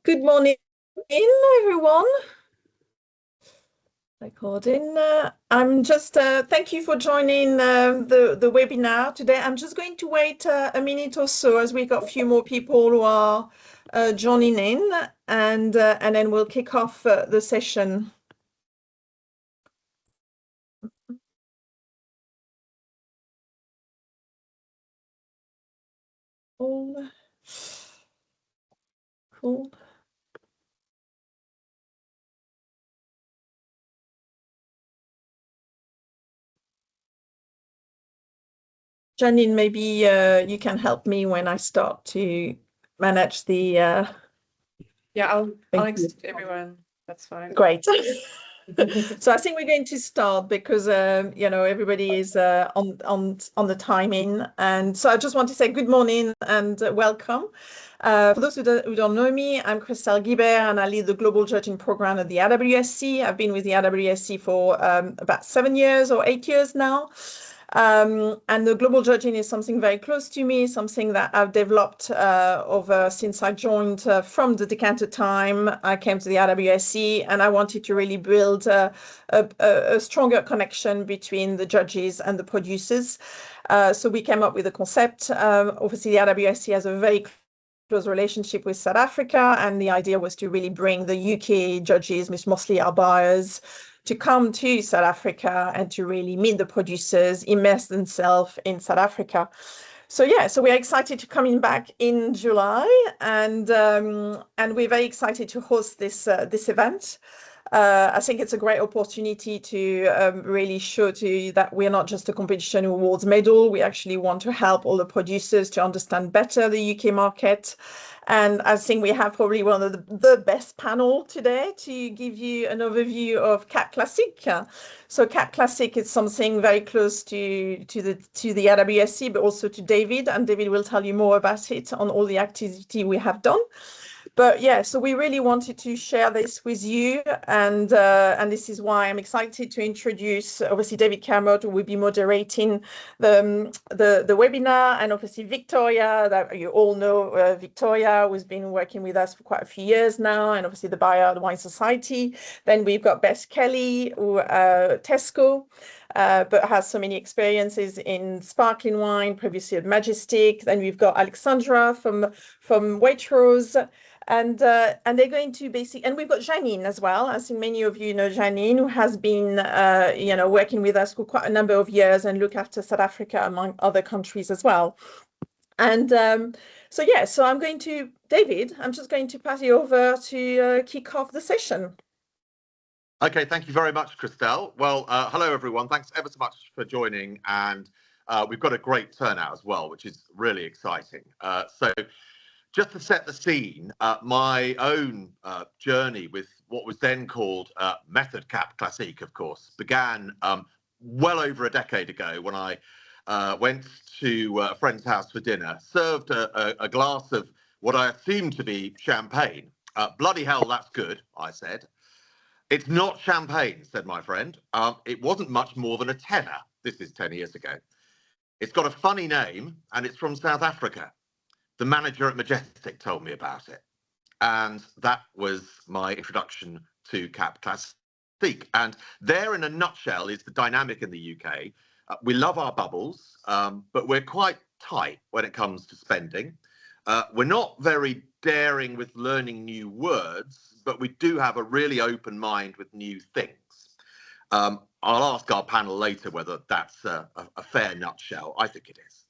Good morning, everyone. Recording. I'm just thank you for joining the webinar today. I'm just going to wait a minute or so as we got a few more people who are joining in, and then we'll kick off the session. Cool. Janine, maybe you can help me when I start to manage the. Yeah, I'll accept everyone. That's fine. Great. So I think we're going to start because everybody is on the timing, and so I just want to say good morning and welcome. For those who don't know me, I'm Christelle Guibert, and I lead the global judging program at the IWSC. I've been with the IWSC for about 7 years or 8 years now. And the global judging is something very close to me, something that I've developed over since I joined from the decanter time. I came to the IWSC and I wanted to really build a stronger connection between the judges and the producers. So we came up with a concept. Obviously, the IWSC has a very close relationship with South Africa, and the idea was to really bring the UK judges, which mostly are buyers, to come to South Africa and to really meet the producers, immerse themselves in South Africa. So yeah, so we're excited to coming back in July, and we're very excited to host this event. I think it's a great opportunity to really show to you that we're not just a competition who awards medal. We actually want to help all the producers to understand better the UK market. And I think we have probably one of the best panel today to give you an overview of Cap Classique. So Cap Classique is something very close to the IWSC, but also to David, and David will tell you more about it on all the activity we have done. But yeah, so we really wanted to share this with you, and this is why I'm excited to introduce obviously David Kermode, who will be moderating the webinar, and obviously Victoria, that you all know, Victoria, who's been working with us for quite a few years now, and obviously the buyer of the Wine Society. Then we've got Beth Kelly, who Tesco. But has so many experiences in sparkling wine, previously at Majestic. Then we've got Alexandra from Waitrose. And they're going to basically, and we've got Janine as well. I think many of you know Janine, who has been, working with us for quite a number of years and look after South Africa among other countries as well. And so David, I'm just going to pass you over to kick off the session. Okay, thank you very much, Christelle. Well, hello, everyone. Thanks ever so much for joining. And we've got a great turnout as well, which is really exciting. So just to set the scene, my own journey with what was then called Method Cap Classique, of course, began well over a decade ago when I went to a friend's house for dinner, served a glass of what I assumed to be champagne. Bloody hell, that's good, I said. It's not champagne, said my friend. It wasn't much more than a tenner. This is 10 years ago. It's got a funny name and it's from South Africa. The manager at Majestic told me about it. And that was my introduction to Cap Classique. And there, in a nutshell, is the dynamic in the UK. We love our bubbles, but we're quite tight when it comes to spending. We're not very daring with learning new words, but we do have a really open mind with new things. I'll ask our panel later whether that's a fair nutshell. I think it is.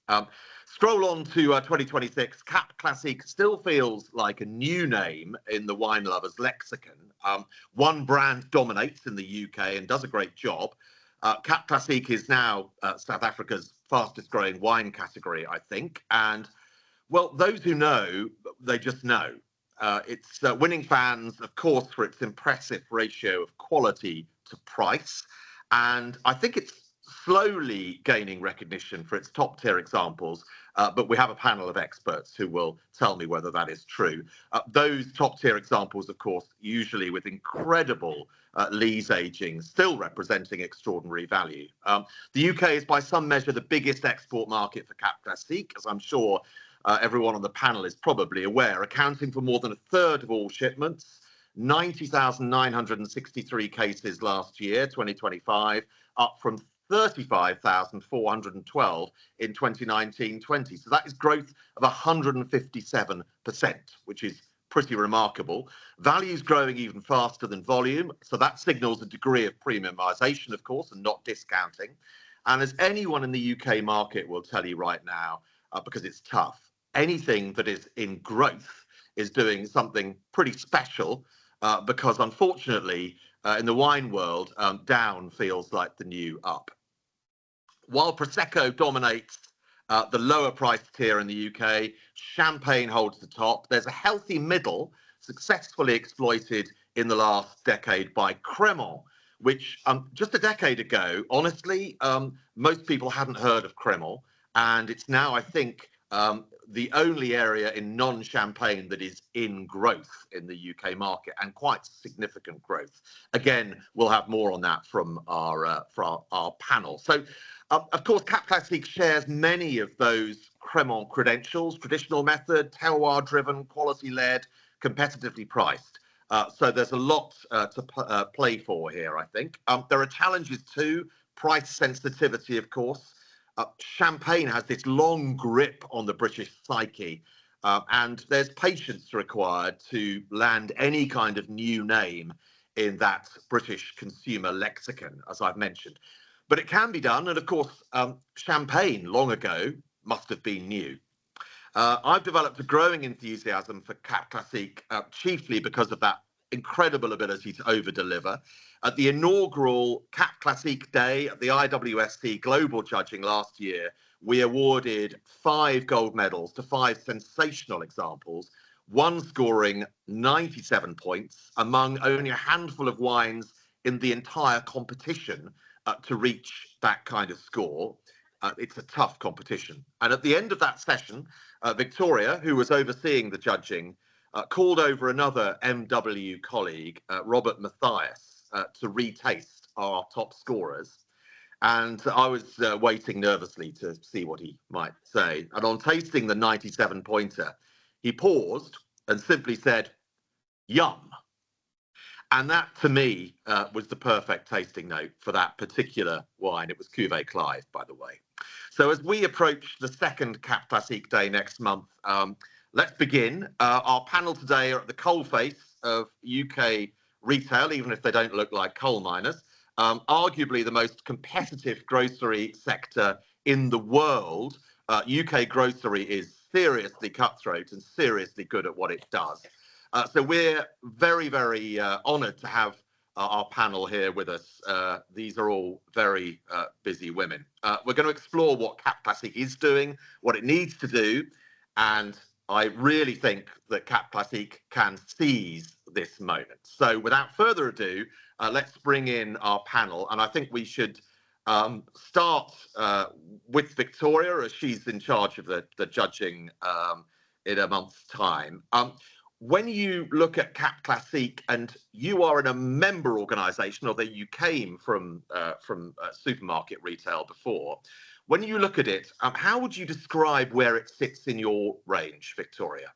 Scroll on to 2026. Cap Classique still feels like a new name in the wine lovers' lexicon. One brand dominates in the UK and does a great job. Cap Classique is now South Africa's fastest growing wine category, I think. And well, those who know, they just know. It's winning fans, of course, for its impressive ratio of quality to price. And I think it's slowly gaining recognition for its top tier examples, but we have a panel of experts who will tell me whether that is true. Those top tier examples, of course, usually with incredible lees aging, still representing extraordinary value. The UK is by some measure the biggest export market for Cap Classique, as I'm sure everyone on the panel is probably aware, accounting for more than a third of all shipments. 90,963 cases last year, 2025, up from 35,412 in 2019-20. So that is growth of 157%, which is pretty remarkable. Value is growing even faster than volume, so that signals a degree of premiumisation, of course, and not discounting. And as anyone in the UK market will tell you right now, because it's tough, anything that is in growth is doing something pretty special, because unfortunately, in the wine world, down feels like the new up. While Prosecco dominates the lower price tier in the UK, champagne holds the top. There's a healthy middle successfully exploited in the last decade by Kermode, which just a decade ago, honestly, most people hadn't heard of Kermode. And it's now, I think, the only area in non-champagne that is in growth in the UK market, and quite significant growth. Again, we'll have more on that from our panel. So, of course, Cap Classique shares many of those Kermode credentials: traditional method, terroir-driven, quality-led, competitively priced. So there's a lot to play for here, I think. There are challenges too: price sensitivity, of course. Champagne has this long grip on the British psyche, and there's patience required to land any kind of new name in that British consumer lexicon, as I've mentioned. But it can be done, and of course, champagne long ago must have been new. I've developed a growing enthusiasm for Cap Classique, chiefly because of that incredible ability to over-deliver. At the inaugural Cap Classique Day at the IWSC Global Judging last year, we awarded 5 gold medals to 5 sensational examples, one scoring 97 points among only a handful of wines in the entire competition to reach that kind of score. It's a tough competition. And at the end of that session, Victoria, who was overseeing the judging, called over another MW colleague, Robert Mathias, to retaste our top scorers. And I was waiting nervously to see what he might say. And on tasting the 97 pointer, he paused and simply said, "Yum." And that, to me, was the perfect tasting note for that particular wine. It was Cuvée Clive, by the way. So as we approach the second Cap Classique Day next month, let's begin. Our panel today are at the coalface of UK retail, even if they don't look like coal miners. Arguably the most competitive grocery sector in the world. UK grocery is seriously cutthroat and seriously good at what it does. So we're very, very honoured to have our panel here with us. These are all very busy women. We're going to explore what Cap Classique is doing, what it needs to do, and I really think that Cap Classique can seize this moment. So without further ado, let's bring in our panel. And I think we should start with Victoria, as she's in charge of the judging in a month's time. When you look at Cap Classique, and you are in a member organisation, although you came from supermarket retail before, when you look at it, how would you describe where it sits in your range, Victoria?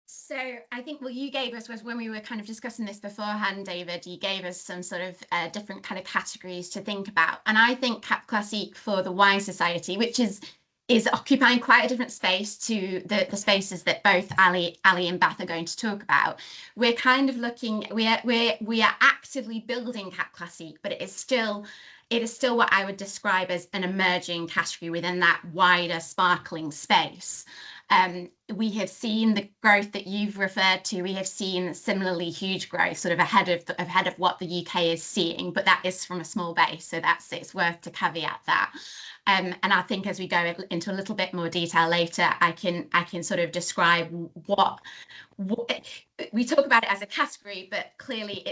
So I think what you gave us was, when we were kind of discussing this beforehand, David, you gave us some sort of different kind of categories to think about. And I think Cap Classique for the Wine Society, which is occupying quite a different space to the spaces that both Ali and Beth are going to talk about. We're kind of looking, we are actively building Cap Classique, but it is still what I would describe as an emerging category within that wider sparkling space. We have seen the growth that you've referred to. We have seen similarly huge growth, sort of ahead of what the UK is seeing, but that is from a small base, so it's worth to caveat that. And I think as we go into a little bit more detail later, I can sort of describe what we talk about it as a category, but clearly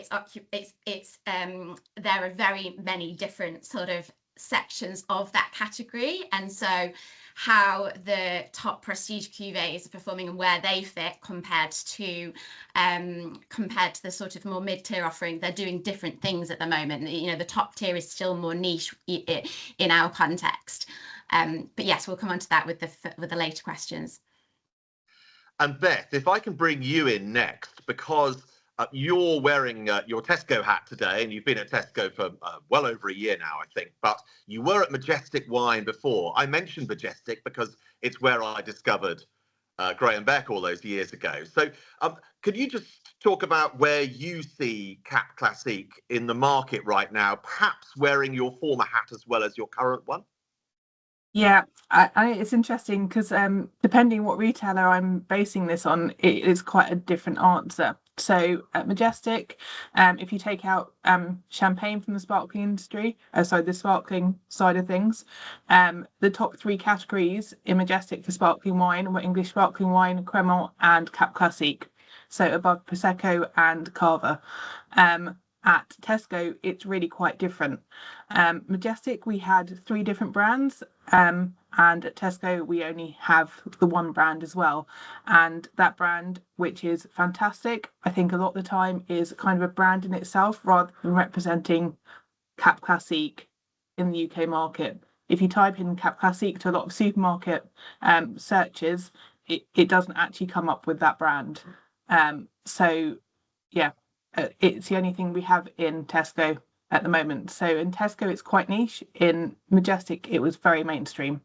there are very many different sort of sections of that category, and so how the top prestige cuvées are performing and where they fit compared to the sort of more mid-tier offering. They're doing different things at the moment. You know, the top tier is still more niche in our context. But yes, we'll come on to that with the later questions. And Beth, if I can bring you in next, because you're wearing your Tesco hat today, and you've been at Tesco for well over a year now, I think, but you were at Majestic Wine before. I mentioned Majestic because it's where I discovered Graham Beck all those years ago. So could you just talk about where you see Cap Classique in the market right now, perhaps wearing your former hat as well as your current one? Yeah, it's interesting because depending what retailer I'm basing this on, it is quite a different answer. So at Majestic, if you take out champagne from the sparkling industry, the sparkling side of things, the top three categories in Majestic for sparkling wine were English sparkling wine, Kermode, and Cap Classique. So above Prosecco and Cava. At Tesco, it's really quite different. Majestic, we had 3 different brands, and at Tesco, we only have the one brand as well. And that brand, which is fantastic, I think a lot of the time is kind of a brand in itself rather than representing Cap Classique in the UK market. If you type in Cap Classique to a lot of supermarket searches, it doesn't actually come up with that brand. So, yeah. It's the only thing we have in Tesco at the moment. So in Tesco, it's quite niche. In Majestic, it was very mainstream.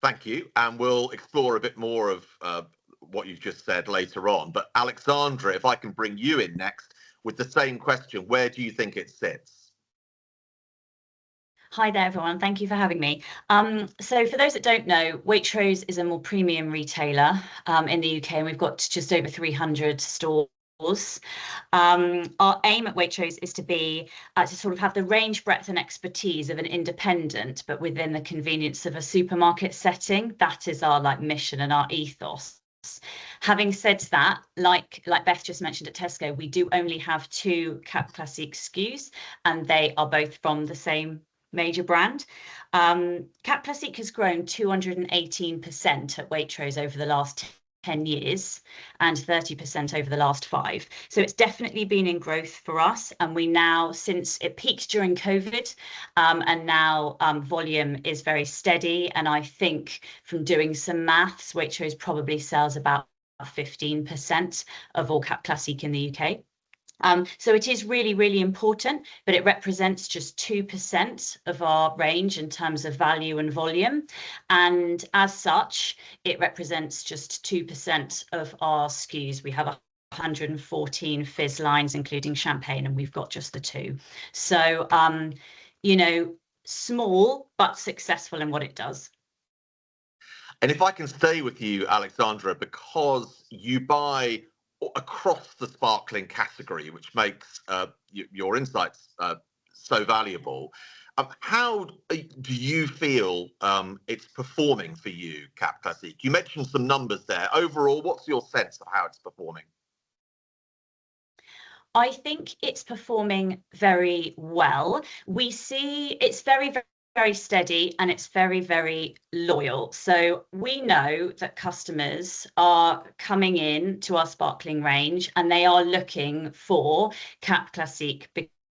Thank you. And we'll explore a bit more of what you've just said later on. But Alexandra, if I can bring you in next with the same question, where do you think it sits? Hi there, everyone. Thank you for having me. So for those that don't know, Waitrose is a more premium retailer in the UK, and we've got just over 300 stores. Our aim at Waitrose is to sort of have the range, breadth and expertise of an independent, but within the convenience of a supermarket setting. That is our mission and our ethos. Having said that, like Beth just mentioned at Tesco, we do only have 2 Cap Classique SKUs, and they are both from the same major brand. Cap Classique has grown 218% at Waitrose over the last 10 years and 30% over the last 5. So it's definitely been in growth for us. And we now, since it peaked during COVID, and now volume is very steady. And I think from doing some maths, Waitrose probably sells about 15% of all Cap Classique in the UK. So it is really, really important, but it represents just 2% of our range in terms of value and volume. And as such, it represents just 2% of our SKUs. We have 114 fizz lines, including champagne, and we've got just the 2. So, small, but successful in what it does. And if I can stay with you, Alexandra, because you buy across the sparkling category, which makes your insights so valuable. How do you feel it's performing for you, Cap Classique? You mentioned some numbers there. Overall, what's your sense of how it's performing? I think it's performing very well. We see it's very, very, very steady, and it's very, very loyal. So we know that customers are coming in to our sparkling range and they are looking for Cap Classique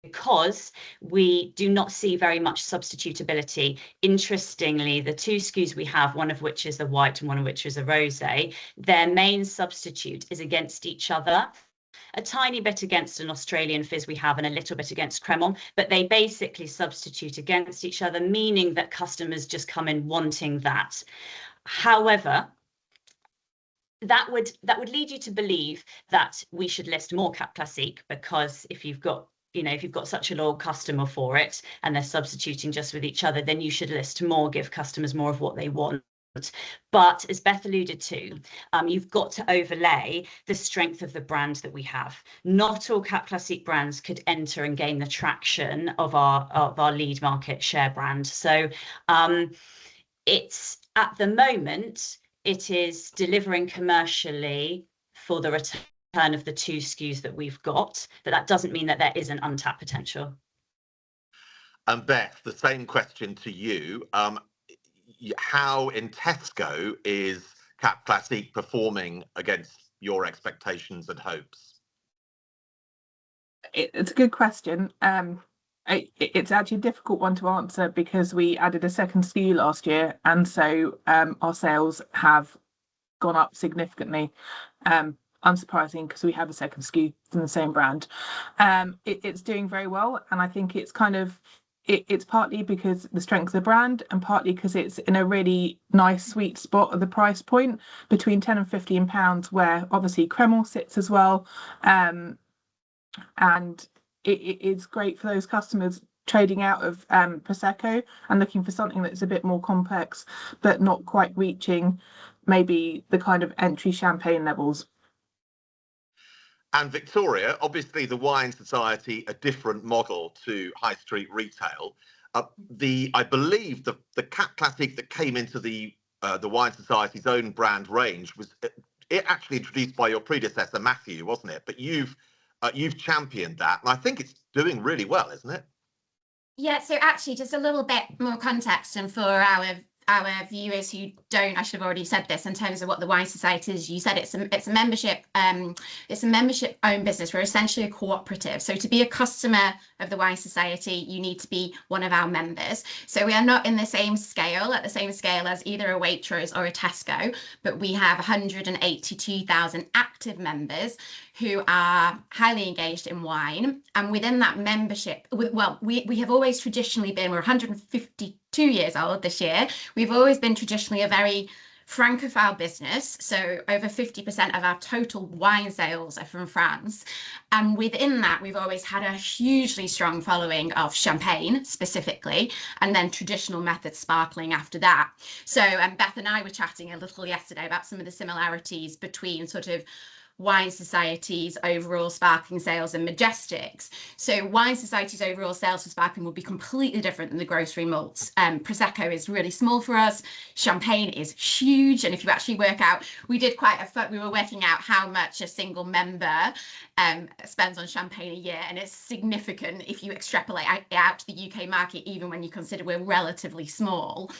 because we do not see very much substitutability. Interestingly, the 2 SKUs we have, one of which is a white and one of which is a rosé, their main substitute is against each other. A tiny bit against an Australian fizz we have and a little bit against Kermode, but they basically substitute against each other, meaning that customers just come in wanting that. However, that would lead you to believe that we should list more Cap Classique, because if you've got such a loyal customer for it and they're substituting just with each other, then you should list more, give customers more of what they want. But as Beth alluded to, you've got to overlay the strength of the brand that we have. Not all Cap Classique brands could enter and gain the traction of our lead market share brand. So it's at the moment, it is delivering commercially for the return of the 2 SKUs that we've got, but that doesn't mean that there isn't untapped potential. And Beth, the same question to you. How in Tesco is Cap Classique performing against your expectations and hopes? It's a good question. it's actually a difficult one to answer because we added a second SKU last year, and so our sales have gone up significantly. Unsurprising because we have a second SKU from the same brand. It's doing very well, and I think it's kind of it's partly because the strength of the brand, and partly because it's in a really nice sweet spot of the price point between £10 and £15, where obviously Kermode sits as well. And it's great for those customers trading out of Prosecco and looking for something that's a bit more complex, but not quite reaching maybe the kind of entry champagne levels. And Victoria, obviously the Wine Society, a different model to high street retail. I believe the Cap Classique that came into the Wine Society's own brand range was it actually introduced by your predecessor Matthew, wasn't it? But you've championed that, and I think it's doing really well, isn't it? Yeah, so actually just a little bit more context, and for our viewers who don't, I should have already said this in terms of what the Wine Society is. You said it's a membership owned business. We're essentially a cooperative. So to be a customer of the Wine Society, you need to be one of our members. So we are not at the same scale as either a Waitrose or a Tesco, but we have 182,000 active members who are highly engaged in wine. And within that membership, well, we have always traditionally been, we're 152 years old this year. We've always been traditionally a very Francophile business. So over 50% of our total wine sales are from France. And within that, we've always had a hugely strong following of champagne specifically, and then traditional method sparkling after that. So Beth and I were chatting a little yesterday about some of the similarities between sort of Wine Society's overall sparkling sales and Majestic's. So Wine Society's overall sales for sparkling will be completely different than the grocery malts. Prosecco is really small for us. Champagne is huge. And if you actually work out, we were working out how much a single member spends on champagne a year, and it's significant if you extrapolate out to the UK market, even when you consider we're relatively small.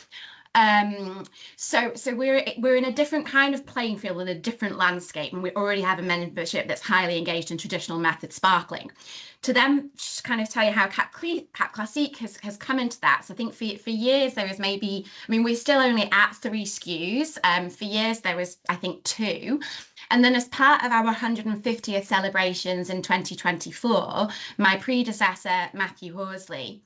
So we're in a different kind of playing field, in a different landscape, and we already have a membership that's highly engaged in traditional method sparkling. To then just kind of tell you how Cap Classique has come into that. So I think for years there was we're still only at 3 SKUs. For years there was, I think, 2. And then as part of our 150th celebrations in 2024, my predecessor, Matthew Horsley,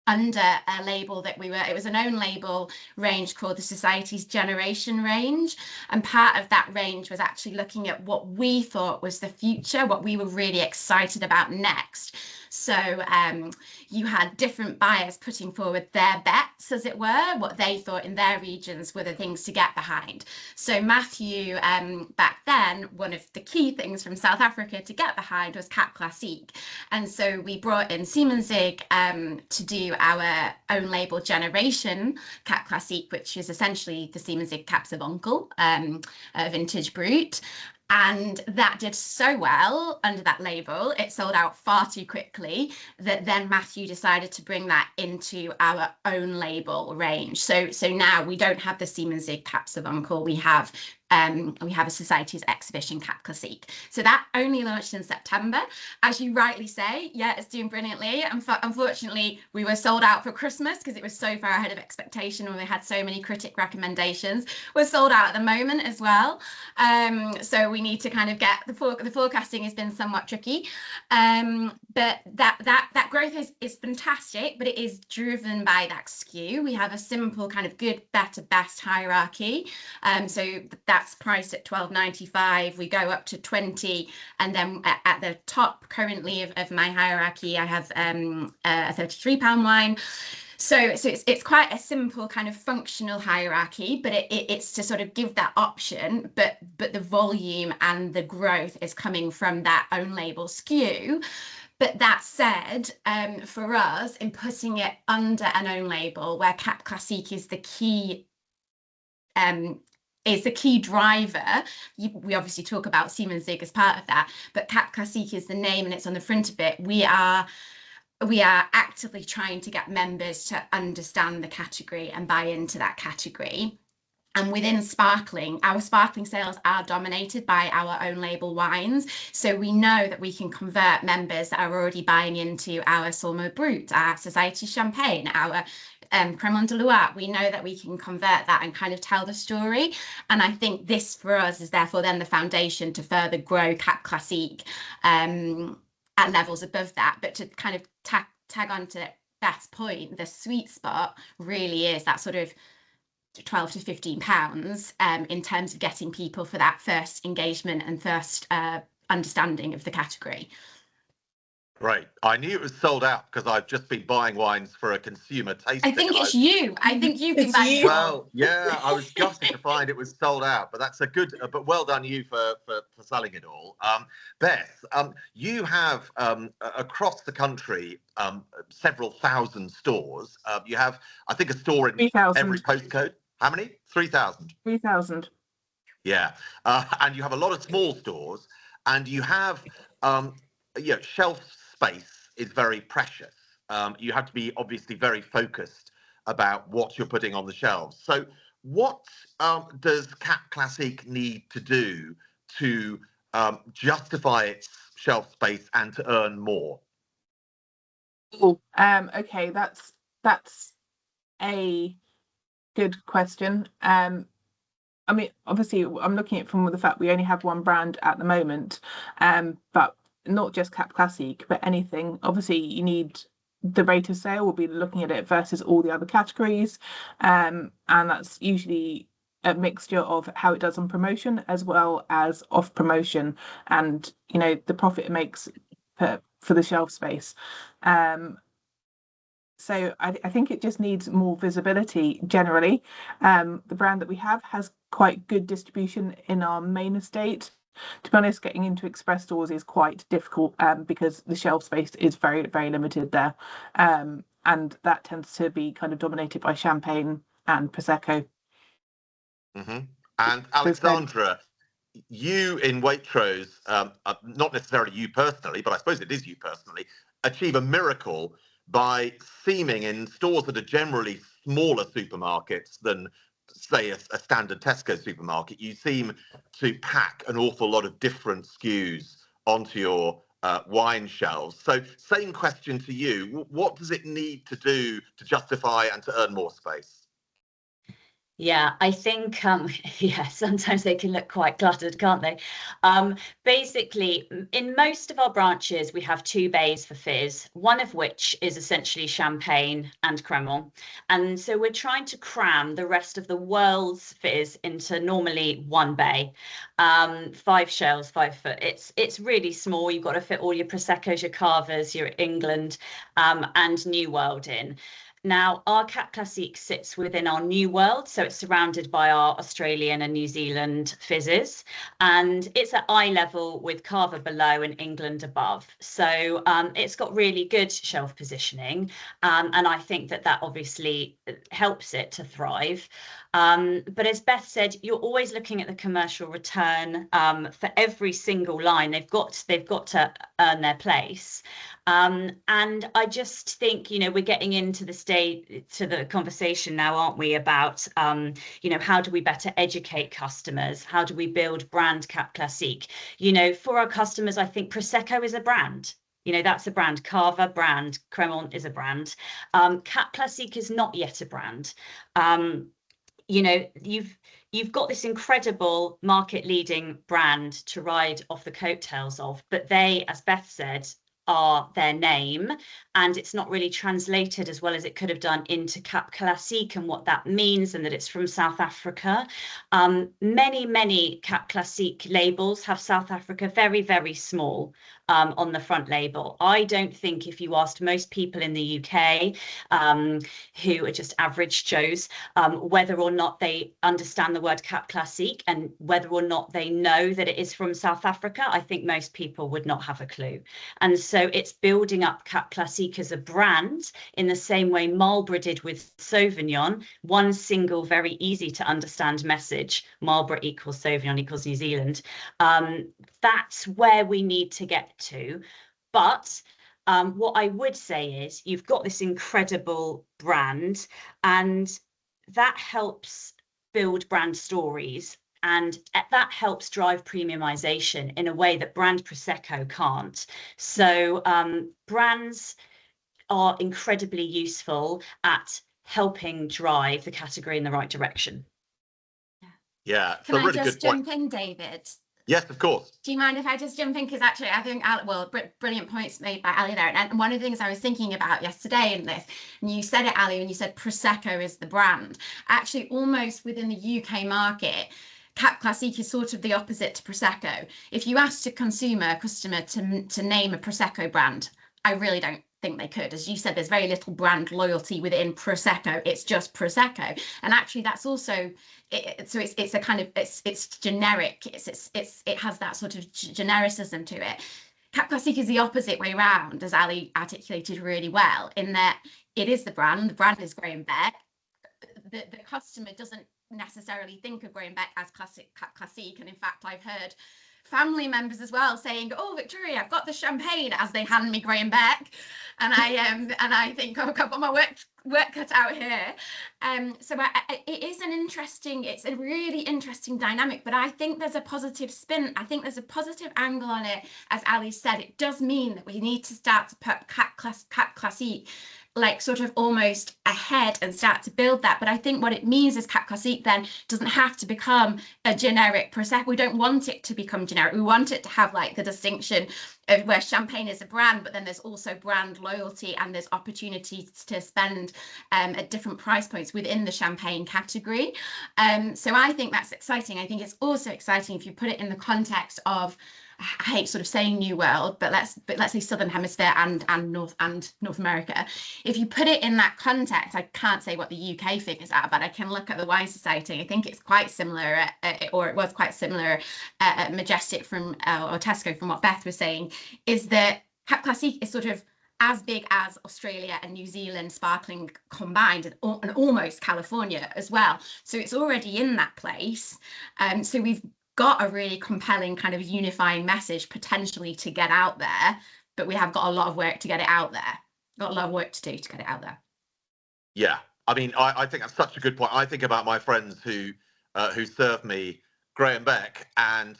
under a label that it was an own label range called the Society's Generation range. And part of that range was actually looking at what we thought was the future, what we were really excited about next. So you had different buyers putting forward their bets, as it were, what they thought in their regions were the things to get behind. So Matthew, back then, one of the key things from South Africa to get behind was Cap Classique. And so we brought in Siemensig to do our own label Generation Cap Classique, which is essentially the Siemensig Caps of Uncle, vintage brut. And that did so well under that label, it sold out far too quickly, that then Matthew decided to bring that into our own label range. So now we don't have the Siemensig Caps of Uncle, we have a Society's Exhibition Cap Classique. So that only launched in September. As you rightly say, yeah, it's doing brilliantly. Unfortunately, we were sold out for Christmas because it was so far ahead of expectation when we had so many critic recommendations. We're sold out at the moment as well. So we need to kind of get the forecasting has been somewhat tricky. But that growth is fantastic, but it is driven by that SKU. We have a simple kind of good, better, best hierarchy. So that's priced at £12.95. We go up to 20, and then at the top currently of my hierarchy, I have a £33 wine. So it's quite a simple kind of functional hierarchy, but it's to sort of give that option, but the volume and the growth is coming from that own label SKU. But that said, for us, in putting it under an own label where Cap Classique is the key driver, we obviously talk about Siemensig as part of that, but Cap Classique is the name and it's on the front of it. We are actively trying to get members to understand the category and buy into that category. And within sparkling, our sparkling sales are dominated by our own label wines. So we know that we can convert members that are already buying into our Saumur Brut, our Society Champagne, our Kermode de Loire. We know that we can convert that and kind of tell the story. And I think this for us is therefore then the foundation to further grow Cap Classique at levels above that. But to kind of tag on to Beth's point, the sweet spot really is that sort of 12 to 15 pounds in terms of getting people for that first engagement and first understanding of the category. Right. I knew it was sold out because I've just been buying wines for a consumer tasting. I think it's you. I think you've been buying. Well, yeah, I was gutted to find it was sold out, but that's a good, but well done you for selling it all. Beth, you have across the country several thousand stores. You have, I think, a store in 3,000. every postcode. How many? 3,000. 3,000. Yeah, and you have a lot of small stores, and you have, shelf space is very precious. You have to be obviously very focused about what you're putting on the shelves. So, what does Cap Classique need to do to justify its shelf space and to earn more? Oh, okay, that's a good question. I mean, obviously, I'm looking at it from the fact we only have one brand at the moment, but not just Cap Classique, but anything. Obviously, you need the rate of sale. We'll be looking at it versus all the other categories, and that's usually a mixture of how it does on promotion as well as off promotion, and the profit it makes for the shelf space. So I think it just needs more visibility generally. The brand that we have has quite good distribution in our main estate. To be honest, getting into express stores is quite difficult because the shelf space is very, very limited there. And that tends to be kind of dominated by champagne and Prosecco. Mm-hmm. And Alexandra, you in Waitrose, not necessarily you personally, but I suppose it is you personally, achieve a miracle by seeming in stores that are generally smaller supermarkets than, say, a standard Tesco supermarket, you seem to pack an awful lot of different SKUs onto your wine shelves. So same question to you. What does it need to do to justify and to earn more space? Yeah, I think, sometimes they can look quite cluttered, can't they? Basically, in most of our branches, we have 2 bays for fizz, one of which is essentially champagne and Kermode. And so we're trying to cram the rest of the world's fizz into normally 1 bay. 5 shelves, 5 foot. It's really small. You've got to fit all your Proseccos, your Cavas, your England, and New World in. Now, our Cap Classique sits within our New World, so it's surrounded by our Australian and New Zealand fizzes, and it's at eye level with Cava below and England above. So it's got really good shelf positioning, and I think that obviously helps it to thrive. But as Beth said, you're always looking at the commercial return for every single line. They've got to earn their place. And I just think, we're getting into the conversation now, aren't we, about, how do we better educate customers? How do we build brand Cap Classique? For our customers, I think Prosecco is a brand. That's a brand. Cava brand. Kermode is a brand. Cap Classique is not yet a brand. You've got this incredible market leading brand to ride off the coattails of, but they, as Beth said, are their name, and it's not really translated as well as it could have done into Cap Classique and what that means, and that it's from South Africa. Many Cap Classique labels have South Africa very, very small on the front label. I don't think if you asked most people in the UK who are just average Joes whether or not they understand the word Cap Classique and whether or not they know that it is from South Africa, I think most people would not have a clue. And so it's building up Cap Classique as a brand in the same way Marlborough did with Sauvignon, one single, very easy to understand message, Marlborough equals Sauvignon equals New Zealand. That's where we need to get to. But what I would say is you've got this incredible brand, and that helps build brand stories, and that helps drive premiumization in a way that brand Prosecco can't. So brands are incredibly useful at helping drive the category in the right direction. Yeah, it's Can a I really just good point. jump in, David? Yes, of course. Do you mind if I just jump in? Because actually, I think, well, brilliant points made by Ali there. And one of the things I was thinking about yesterday in this, and you said it, Ali, when you said Prosecco is the brand. Actually, almost within the UK market, Cap Classique is sort of the opposite to Prosecco. If you asked a customer to name a Prosecco brand, I really don't think they could. As you said, there's very little brand loyalty within Prosecco. It's just Prosecco, and actually that's also so it's a kind of it's generic. It has that sort of genericism to it. Cap Classique is the opposite way around, as Ali articulated really well, in that it is the brand. The brand is Graham Beck. The customer doesn't necessarily think of Graham Beck as Cap Classique, and in fact, I've heard family members as well saying, "Oh, Victoria, I've got the champagne," as they hand me Graham Beck, and I think, "Oh, I've got my work cut out here." So it's a really interesting dynamic, but I think there's a positive spin. I think there's a positive angle on it. As Ali said, it does mean that we need to start to put Cap Classique like sort of almost ahead and start to build that. But I think what it means is Cap Classique then doesn't have to become a generic Prosecco. We don't want it to become generic. We want it to have like the distinction of where champagne is a brand, but then there's also brand loyalty and there's opportunities to spend at different price points within the champagne category. So I think that's exciting. I think it's also exciting if you put it in the context of, I hate sort of saying New World, but let's say Southern Hemisphere and North America. If you put it in that context, I can't say what the UK figures are, but I can look at the Wine Society. I think it's quite similar, or it was quite similar at Majestic or Tesco, from what Beth was saying, is that Cap Classique is sort of as big as Australia and New Zealand sparkling combined, and almost California as well. So it's already in that place. So we've got a really compelling kind of unifying message potentially to get out there, but we have got a lot of work to get it out there. Got a lot of work to do to get it out there. Yeah, I mean, I think that's such a good point. I think about my friends who serve me Graham Beck, and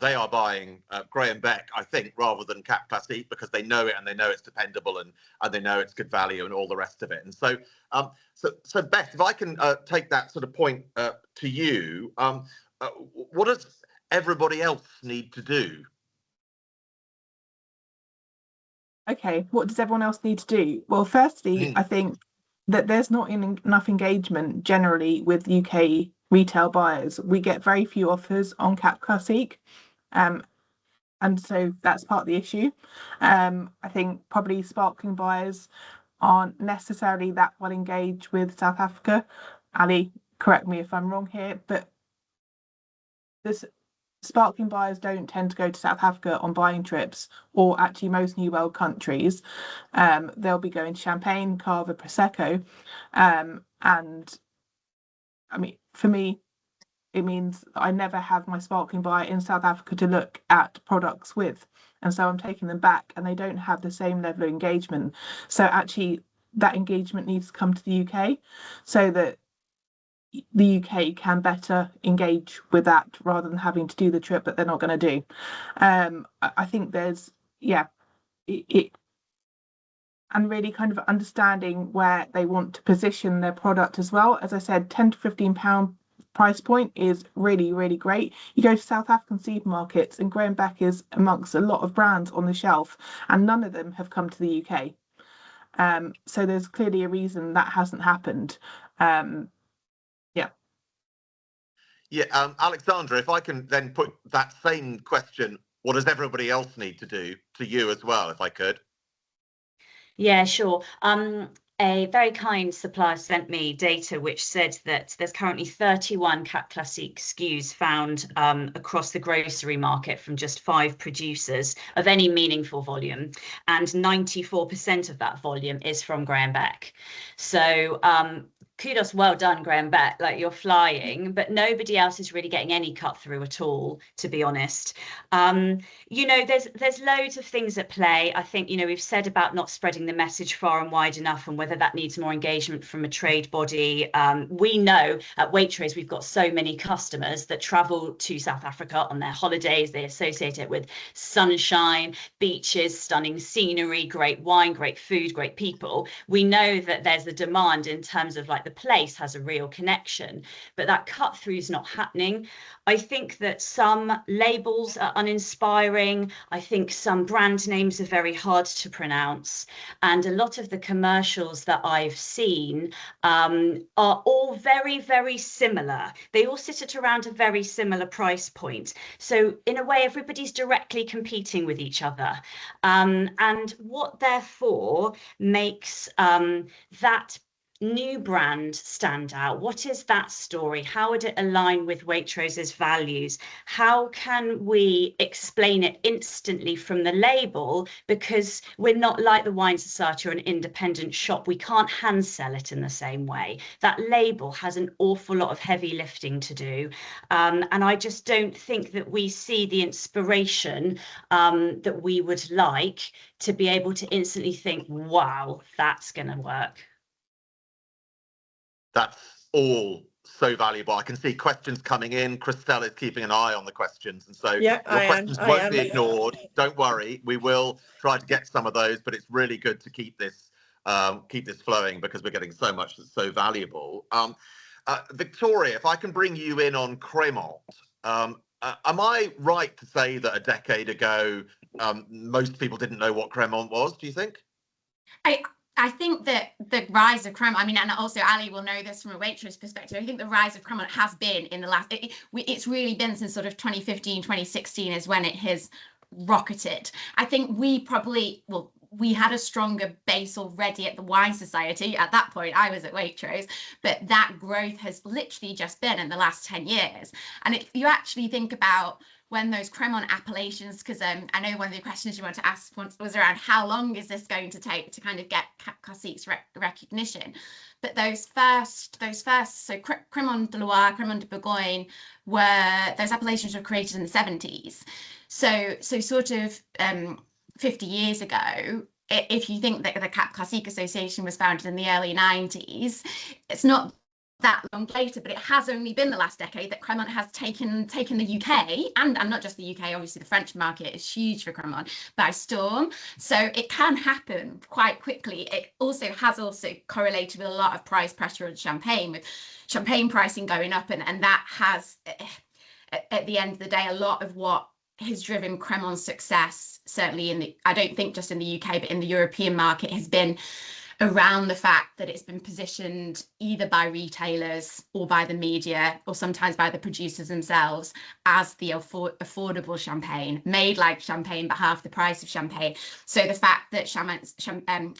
they are buying Graham Beck, I think, rather than Cap Classique, because they know it and they know it's dependable and they know it's good value and all the rest of it. And so, so Beth, if I can take that sort of point to you, what does everybody else need to do? Okay, what does everyone else need to do? Well, firstly, I think that there's not enough engagement generally with UK retail buyers. We get very few offers on Cap Classique, and so that's part of the issue. I think probably sparkling buyers aren't necessarily that well engaged with South Africa. Ali, correct me if I'm wrong here, but sparkling buyers don't tend to go to South Africa on buying trips, or actually most New World countries. They'll be going to Champagne, Cava, Prosecco, and I mean, for me, it means I never have my sparkling buyer in South Africa to look at products with, and so I'm taking them back, and they don't have the same level of engagement. So actually, that engagement needs to come to the UK, so that the UK can better engage with that rather than having to do the trip that they're not going to do. I think there's, and really kind of understanding where they want to position their product as well. As I said, £10 to £15 price point is really, really great. You go to South African supermarkets and Graham Beck is amongst a lot of brands on the shelf, and none of them have come to the UK. So there's clearly a reason that hasn't happened. Alexandra, if I can then put that same question, what does everybody else need to do, to you as well, if I could? Yeah, sure. A very kind supplier sent me data which said that there's currently 31 Cap Classique SKUs found across the grocery market from just 5 producers of any meaningful volume, and 94% of that volume is from Graham Beck. So kudos, well done, Graham Beck, like you're flying, but nobody else is really getting any cut through at all, to be honest. You know, there's loads of things at play. I think, you know, we've said about not spreading the message far and wide enough, and whether that needs more engagement from a trade body. We know at Waitrose we've got so many customers that travel to South Africa on their holidays. They associate it with sunshine, beaches, stunning scenery, great wine, great food, great people. We know that there's a demand in terms of like the place has a real connection, but that cut through is not happening. I think that some labels are uninspiring. I think some brand names are very hard to pronounce. And a lot of the commercials that I've seen are all very, very similar. They all sit at around a very similar price point. So in a way, everybody's directly competing with each other. And what therefore makes that new brand stand out? What is that story? How would it align with Waitrose's values? How can we explain it instantly from the label? Because we're not like the Wine Society or an independent shop. We can't hand sell it in the same way. That label has an awful lot of heavy lifting to do. And I just don't think that we see the inspiration that we would like to be able to instantly think, wow, that's going to work. That's all so valuable. I can see questions coming in. Christelle is keeping an eye on the questions, and so Yeah, your questions won't be ignored. Don't worry, we will try to get some of those, but it's really good to keep this flowing because we're getting so much that's so valuable. Victoria, if I can bring you in on Kermode, am I right to say that a decade ago most people didn't know what Kermode was? Do you think? I think that the rise of Kermode, I mean, and also Ali will know this from a Waitrose perspective, I think the rise of Kermode has been in the last, it's really been since sort of 2015, 2016 is when it has rocketed. I think we probably, well, we had a stronger base already at the Wine Society. At that point, I was at Waitrose, but that growth has literally just been in the last 10 years. And if you actually think about when those Kermode appellations, because I know one of the questions you want to ask was around how long is this going to take to kind of get Cap Classique's recognition. But those first, so Kermode de Loire, Kermode de Bourgogne, those appellations were created in the 70s. So sort of 50 years ago, if you think that the Cap Classique Association was founded in the early 90s, it's not that long later, but it has only been the last decade that Kermode has taken the UK and not just the UK, obviously the French market is huge for Kermode, by storm. So it can happen quite quickly. It also has correlated with a lot of price pressure on champagne, with champagne pricing going up, and that has, at the end of the day, a lot of what has driven Kermode's success, certainly I don't think just in the UK, but in the European market, has been around the fact that it's been positioned either by retailers or by the media or sometimes by the producers themselves as the affordable champagne, made like champagne but half the price of champagne. So the fact that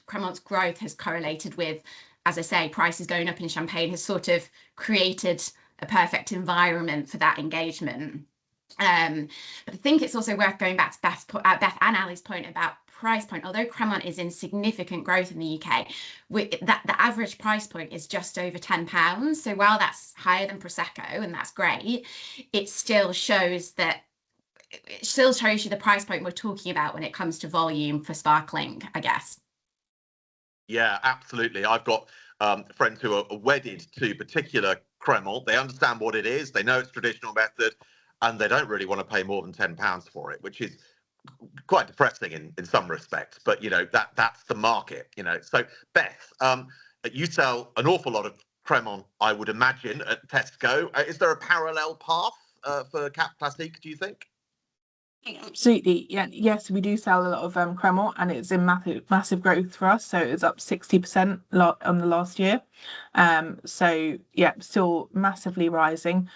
Kermode's growth has correlated with, as I say, prices going up in champagne has sort of created a perfect environment for that engagement. But I think it's also worth going back to Beth and Ali's point about price point. Although Kermode is in significant growth in the UK, the average price point is just over £10. So while that's higher than Prosecco, and that's great, it still shows you the price point we're talking about when it comes to volume for sparkling, I guess. Yeah, absolutely. I've got friends who are wedded to particular Kermode. They understand what it is. They know it's traditional method, and they don't really want to pay more than £10 for it, which is quite depressing in some respects. But you know, that's the market. You know, so Beth, you sell an awful lot of Kermode, I would imagine, at Tesco. Is there a parallel path for Cap Classique, do you think? Absolutely, yeah. Yes, we do sell a lot of Kermode, and it's in massive growth for us. So it's up 60% on the last year. So yeah, still massively rising.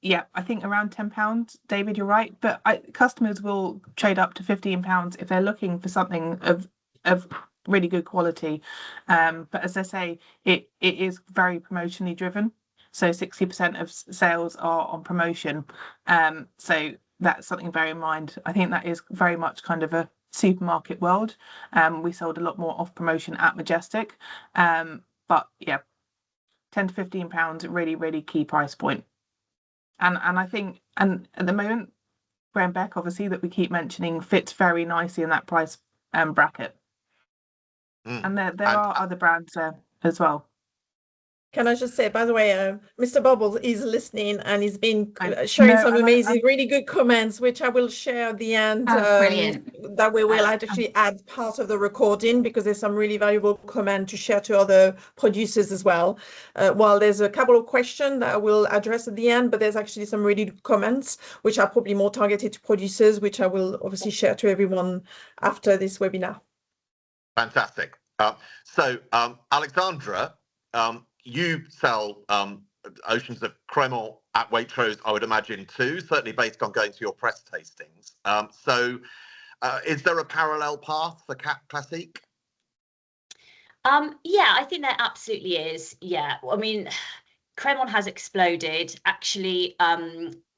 Yeah, I think around £10, David, you're right. But customers will trade up to £15 if they're looking for something of really good quality. But as I say, it is very promotionally driven. So 60% of sales are on promotion. So that's something to bear in mind. I think that is very much kind of a supermarket world. We sold a lot more off promotion at Majestic. But yeah, £10 to £15, really, really key price point. And I think, and at the moment, Graham Beck, obviously, that we keep mentioning, fits very nicely in that price bracket. And there are other brands there as well. Can I just say, by the way, Mr. Bubbles is listening and he's been sharing some amazing, really good comments, which I will share at the end. Brilliant. That we will actually add part of the recording, because there's some really valuable comment to share to other producers as well. While there's a couple of questions that I will address at the end, but there's actually some really good comments, which are probably more targeted to producers, which I will obviously share to everyone after this webinar. Fantastic. So, Alexandra, you sell oceans of Kermode at Waitrose, I would imagine too, certainly based on going to your press tastings. So is there a parallel path for Cap Classique? Yeah, I think there absolutely is. Yeah, I mean, Kermode has exploded. Actually,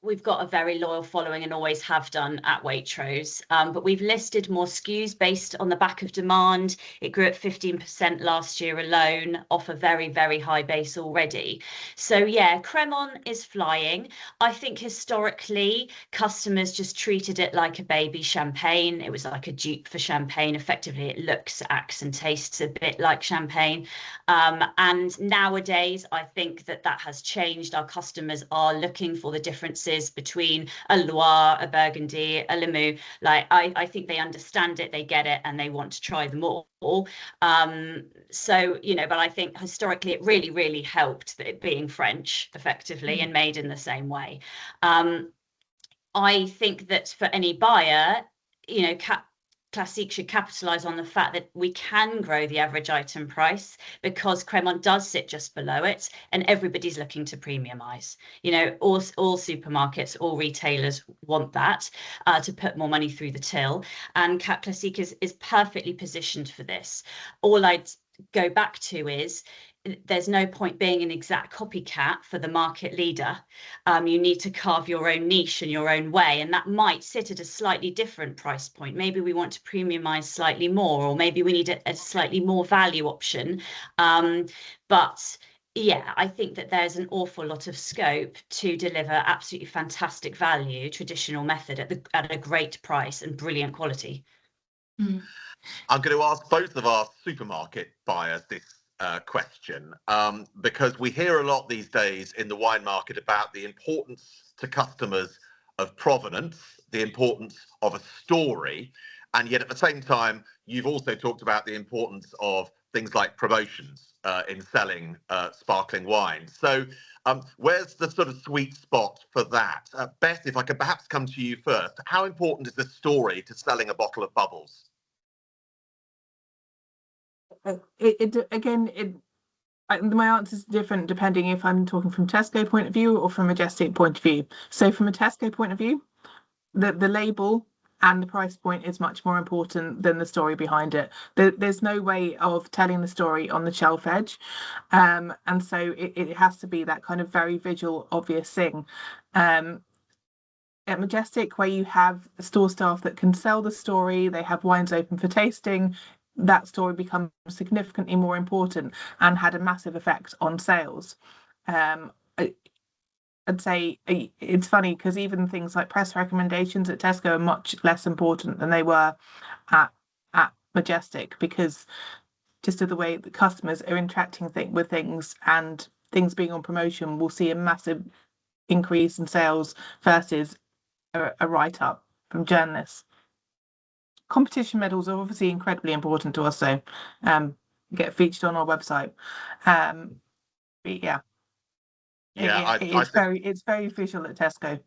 we've got a very loyal following and always have done at Waitrose, but we've listed more SKUs based on the back of demand. It grew at 15% last year alone, off a very, very high base already. So yeah, Kermode is flying. I think historically customers just treated it like a baby champagne. It was like a dupe for champagne. Effectively, it looks, acts and tastes a bit like champagne. And nowadays, I think that has changed. Our customers are looking for the differences between a Loire, a Burgundy, a Limoux. Like I think they understand it, they get it, and they want to try them all. So, you know, but I think historically it really, really helped that it being French effectively and made in the same way. I think that for any buyer, you know, Cap Classique should capitalise on the fact that we can grow the average item price, because Kermode does sit just below it, and everybody's looking to premiumise. You know, all supermarkets, all retailers want that, to put more money through the till, and Cap Classique is perfectly positioned for this. All I'd go back to is, there's no point being an exact copycat for the market leader. You need to carve your own niche in your own way, and that might sit at a slightly different price point. Maybe we want to premiumize slightly more, or maybe we need a slightly more value option. But yeah, I think that there's an awful lot of scope to deliver absolutely fantastic value, traditional method at a great price and brilliant quality. I'm going to ask both of our supermarket buyers this question, because we hear a lot these days in the wine market about the importance to customers of provenance, the importance of a story, and yet at the same time you've also talked about the importance of things like promotions in selling sparkling wine. So where's the sort of sweet spot for that? Beth, if I could perhaps come to you first, how important is the story to selling a bottle of bubbles? My answer is different depending if I'm talking from Tesco point of view or from Majestic point of view. So from a Tesco point of view, the label and the price point is much more important than the story behind it. There's no way of telling the story on the shelf edge, and so it has to be that kind of very visual, obvious thing. At Majestic, where you have store staff that can sell the story, they have wines open for tasting, that story becomes significantly more important and had a massive effect on sales. I'd say it's funny because even things like press recommendations at Tesco are much less important than they were at Majestic, because just of the way the customers are interacting with things, and things being on promotion, will see a massive increase in sales versus a write-up from journalists. Competition medals are obviously incredibly important to us, so get featured on our website. It's very visual at Tesco.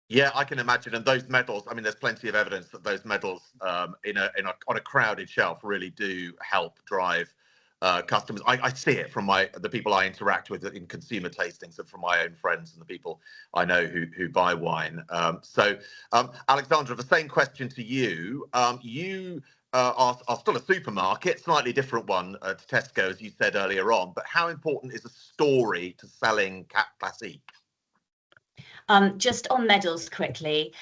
Yeah, I can imagine. And those medals, I mean, there's plenty of evidence that those medals on a crowded shelf really do help drive customers. I see it from the people I interact with in consumer tastings, and from my own friends and the people I know who buy wine. Alexandra, the same question to you. You are still a supermarket, slightly different one to Tesco, as you said earlier on, but how important is a story to selling Cap Classique? Just on medals quickly.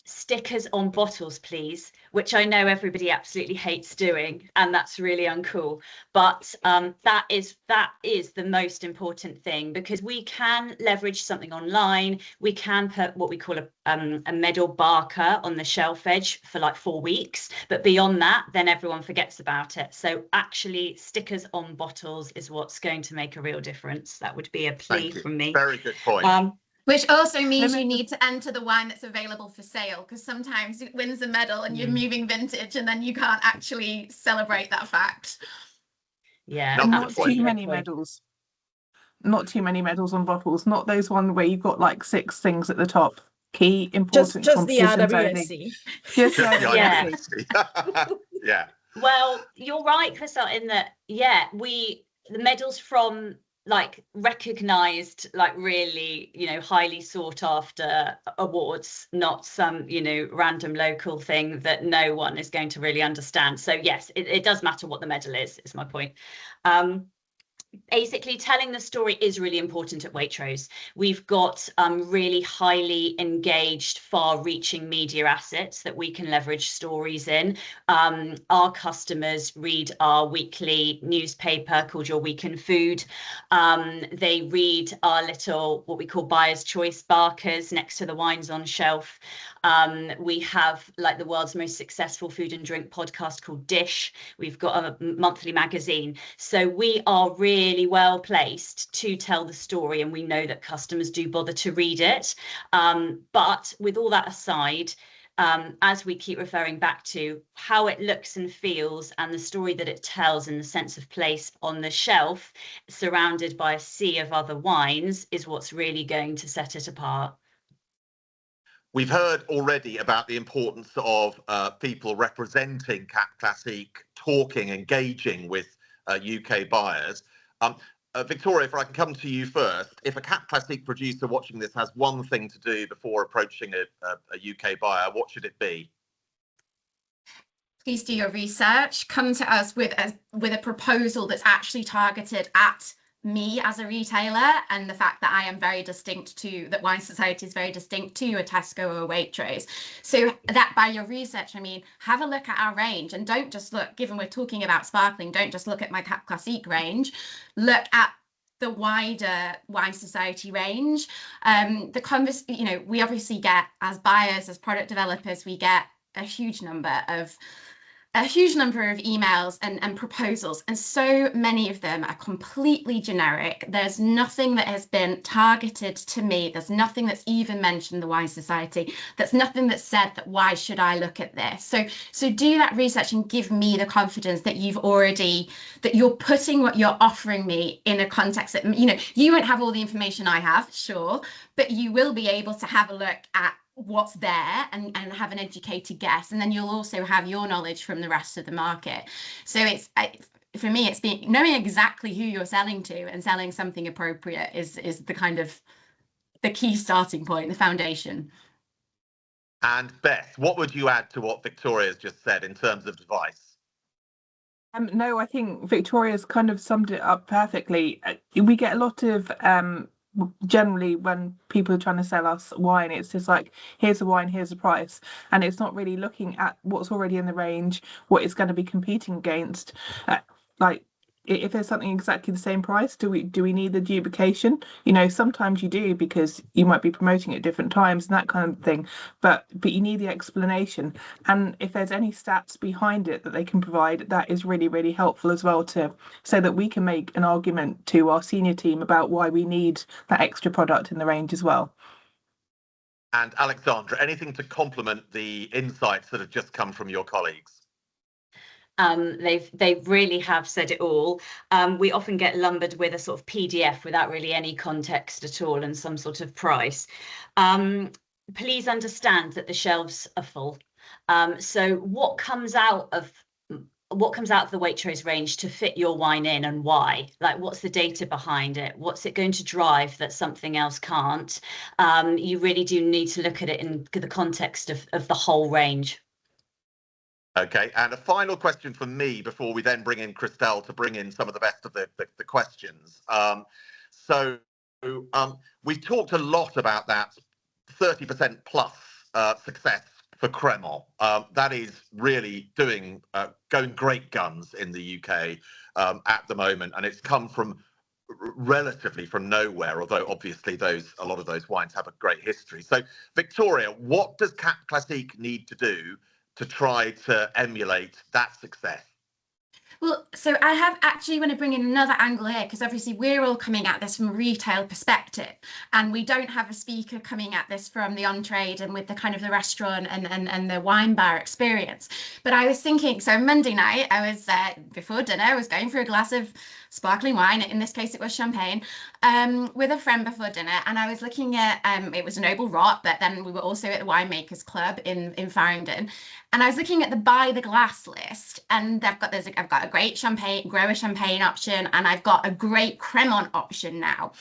stickers on bottles, please, which I know everybody absolutely hates doing, and that's really uncool. But that is the most important thing, because we can leverage something online. We can put what we call a medal barker on the shelf edge for like 4 weeks, but beyond that, then everyone forgets about it. So actually, stickers on bottles is what's going to make a real difference. That would be a plea from me. Very good point. Which also means you need to enter the wine that's available for sale, because sometimes it wins a medal and you're moving vintage and then you can't actually celebrate that fact. Yeah, not too many medals. Not too many medals on bottles. Not those one where you've got like 6 things at the top. Key, important Just the competitions IWSC. only. Just the IWSC. Yeah. Well, you're right, Crystal, in that, the medals from like recognized, like really, highly sought after awards, not some, random local thing that no one is going to really understand. So yes, it does matter what the medal is my point. Basically, telling the story is really important at Waitrose. We've got really highly engaged, far-reaching media assets that we can leverage stories in. Our customers read our weekly newspaper called Your Week in Food. They read our little, what we call buyer's choice barkers next to the wines on shelf. We have like the world's most successful food and drink podcast called Dish. We've got a monthly magazine. So we are really well placed to tell the story, and we know that customers do bother to read it. But with all that aside, as we keep referring back to how it looks and feels and the story that it tells in the sense of place on the shelf, surrounded by a sea of other wines, is what's really going to set it apart. We've heard already about the importance of people representing Cap Classique, talking, engaging with UK buyers. Victoria, if I can come to you first, if a Cap Classique producer watching this has one thing to do before approaching a UK buyer, what should it be? Please do your research. Come to us with a proposal that's actually targeted at me as a retailer, and the fact that I am very distinct to, that Wine Society is very distinct to a Tesco or a Waitrose. So that by your research, I mean, have a look at our range, and don't just look, given we're talking about sparkling, don't just look at my Cap Classique range, look at the wider Wine Society range. We obviously get, as buyers, as product developers, we get a huge number of emails and proposals, and so many of them are completely generic. There's nothing that has been targeted to me. There's nothing that's even mentioned the Wine Society. There's nothing that's said that why should I look at this. So do that research and give me the confidence that you're putting what you're offering me in a context that, you won't have all the information I have, sure, but you will be able to have a look at what's there and have an educated guess, and then you'll also have your knowledge from the rest of the market. So for me, it's knowing exactly who you're selling to and selling something appropriate is the kind of the key starting point, the foundation. And Beth, what would you add to what Victoria's just said in terms of advice? No, I think Victoria's kind of summed it up perfectly. We get a lot of generally when people are trying to sell us wine, it's just like, here's the wine, here's the price, and it's not really looking at what's already in the range, what it's going to be competing against. Like, if there's something exactly the same price, do we need the duplication? Sometimes you do, because you might be promoting at different times and that kind of thing, but you need the explanation, and if there's any stats behind it that they can provide, that is really, really helpful as well, so that we can make an argument to our senior team about why we need that extra product in the range as well. And Alexandra, anything to complement the insights that have just come from your colleagues? They really have said it all. We often get lumbered with a sort of PDF without really any context at all and some sort of price. Please understand that the shelves are full. So what comes out of the Waitrose range to fit your wine in, and why? Like, what's the data behind it? What's it going to drive that something else can't? You really do need to look at it in the context of the whole range. Okay, and a final question from me before we then bring in Christelle to bring in some of the best of the questions. We've talked a lot about that 30% plus success for Kermode. That is really going great guns in the UK at the moment, and it's come from relatively from nowhere, although obviously a lot of those wines have a great history. So Victoria, what does Cap Classique need to do to try to emulate that success? Well, so I have actually want to bring in another angle here, because obviously we're all coming at this from a retail perspective, and we don't have a speaker coming at this from the on-trade and with the kind of the restaurant and the wine bar experience. But I was thinking, so Monday night, I was before dinner, I was going for a glass of sparkling wine. In this case, it was champagne, with a friend before dinner, and I was looking at it was a Noble Rot, but then we were also at the Winemakers Club in Farringdon, and I was looking at the buy the glass list, and I've got a great champagne grower champagne option, and I've got a great Kermode option now.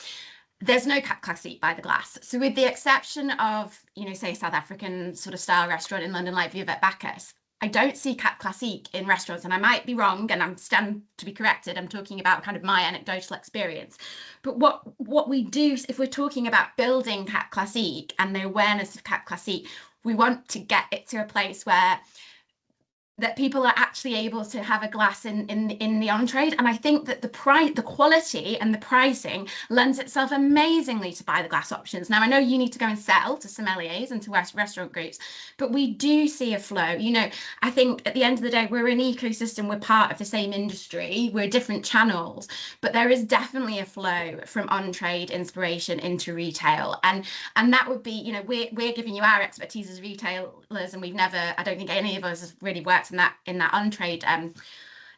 There's no Cap Classique by the glass. So with the exception of, say South African sort of style restaurant in London like Veuve et Bacchus, I don't see Cap Classique in restaurants, and I might be wrong, and I'm stand to be corrected. I'm talking about kind of my anecdotal experience. But what we do, if we're talking about building Cap Classique and the awareness of Cap Classique, we want to get it to a place where that people are actually able to have a glass in the on-trade. And I think that the quality and the pricing lends itself amazingly to buy the glass options. Now, I know you need to go and sell to sommeliers and to restaurant groups, but we do see a flow. I think at the end of the day, we're an ecosystem, we're part of the same industry, we're different channels, but there is definitely a flow from on-trade inspiration into retail. And that would be, we're giving you our expertise as retailers, and I don't think any of us has really worked in that on-trade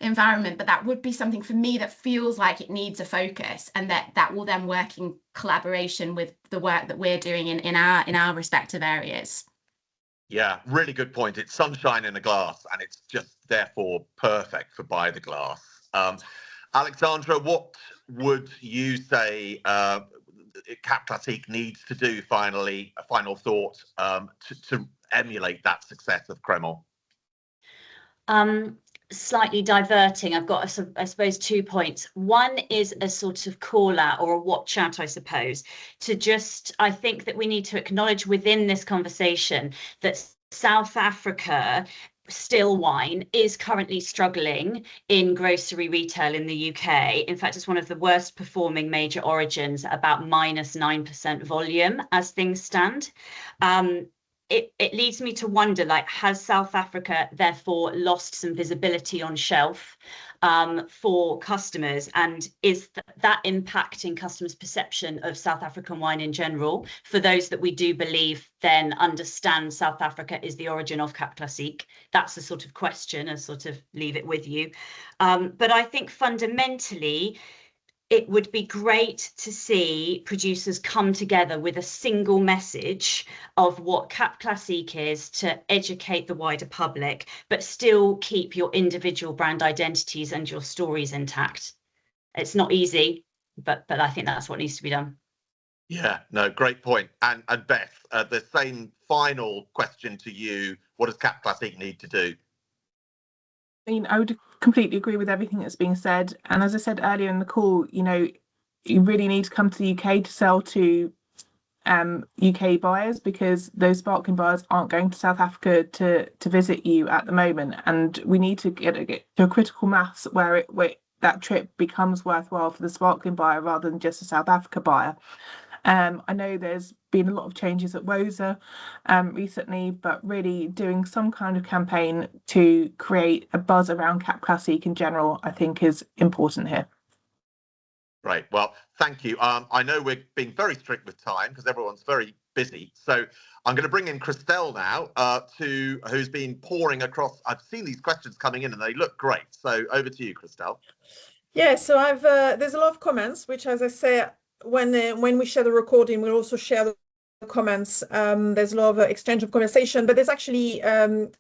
environment, but that would be something for me that feels like it needs a focus, and that will then work in collaboration with the work that we're doing in our respective areas. Yeah, really good point. It's sunshine in a glass, and it's just therefore perfect for buy the glass. Alexandra, what would you say Cap Classique needs to do finally, a final thought, to emulate that success of Kermode? Slightly diverting, I've got, I suppose, 2 points. One is a sort of call out or a watch out, I suppose, I think that we need to acknowledge within this conversation that South Africa still wine is currently struggling in grocery retail in the UK. In fact, it's one of the worst performing major origins, about -9% volume as things stand. It leads me to wonder, has South Africa therefore lost some visibility on shelf for customers, and is that impacting customers' perception of South African wine in general? For those that we do believe then understand South Africa is the origin of Cap Classique, that's a sort of question, I sort of leave it with you. But I think fundamentally, it would be great to see producers come together with a single message of what Cap Classique is to educate the wider public, but still keep your individual brand identities and your stories intact. It's not easy, but I think that's what needs to be done. Yeah, no, great point. And Beth, the same final question to you. What does Cap Classique need to do? I would completely agree with everything that's being said. And as I said earlier in the call, you really need to come to the UK to sell to UK buyers, because those sparkling buyers aren't going to South Africa to visit you at the moment. And we need to get to a critical mass where that trip becomes worthwhile for the sparkling buyer rather than just a South Africa buyer. I know there's been a lot of changes at WOSA recently, but really doing some kind of campaign to create a buzz around Cap Classique in general, I think, is important here. Right. Well, thank you. I know we're being very strict with time because everyone's very busy. So I'm going to bring in Christelle now, who's been pouring across. I've seen these questions coming in and they look great. So over to you, Christelle. Yeah, so there's a lot of comments, which, as I say, when we share the recording, we'll also share the comments. There's a lot of exchange of conversation, but there's actually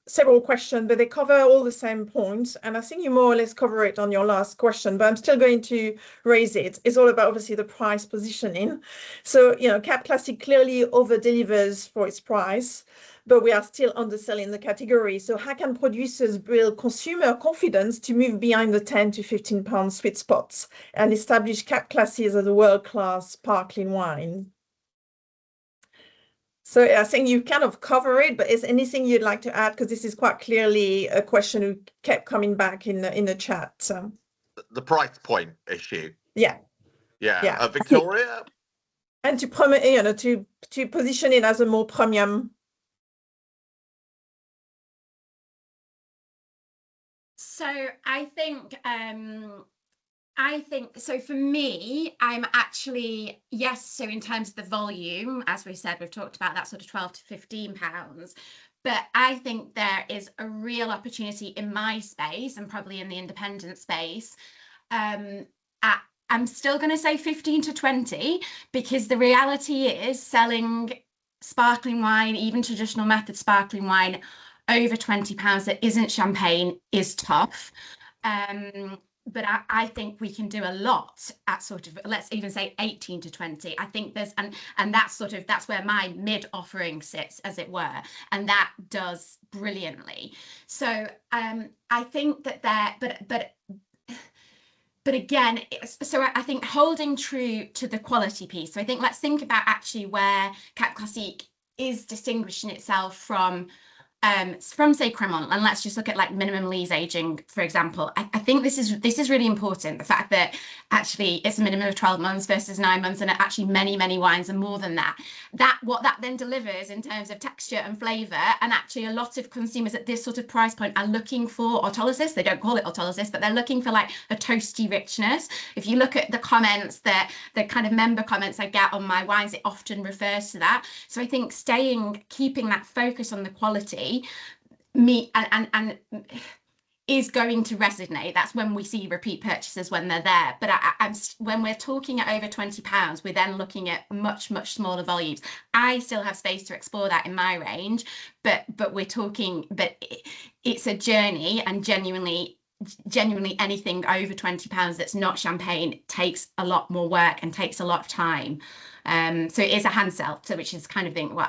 several questions, but they cover all the same points. And I think you more or less cover it on your last question, but I'm still going to raise it. It's all about, obviously, the price positioning. So, Cap Classique clearly over-delivers for its price, but we are still underselling the category. So how can producers build consumer confidence to move behind the 10 to 15 pound sweet spots and establish Cap Classique as a world-class sparkling wine? So I think you kind of cover it, but is anything you'd like to add? Because this is quite clearly a question who kept coming back in the chat. So. The price point issue. Yeah. Victoria? And to promote, to position it as a more premium. So I think so for me, I'm actually, yes, so in terms of the volume, as we said, we've talked about that sort of 12 to 15 pounds, but I think there is a real opportunity in my space and probably in the independent space. I'm still going to say 15 to 20, because the reality is selling sparkling wine, even traditional method sparkling wine, over £20 that isn't champagne is tough. But I think we can do a lot at sort of, let's even say 18 to 20. I think there's, and that's where my mid offering sits, as it were, and that does brilliantly. So I think that but again, so I think holding true to the quality piece. So I think let's think about actually where Cap Classique is distinguishing itself from say Kermode, and let's just look at like minimum lees aging, for example. I think this is really important, the fact that actually it's a minimum of 12 months versus 9 months, and actually many wines are more than that. What that then delivers in terms of texture and flavour, and actually a lot of consumers at this sort of price point are looking for autolysis. They don't call it autolysis, but they're looking for like a toasty richness. If you look at the comments, the kind of member comments I get on my wines, it often refers to that. So I think keeping that focus on the quality and is going to resonate. That's when we see repeat purchases when they're there. But when we're talking at over £20, we're then looking at much smaller volumes. I still have space to explore that in my range, but we're talking. But it's a journey, and genuinely anything over £20 that's not champagne takes a lot more work and takes a lot of time. So it is a hand sell, so which is kind of thing what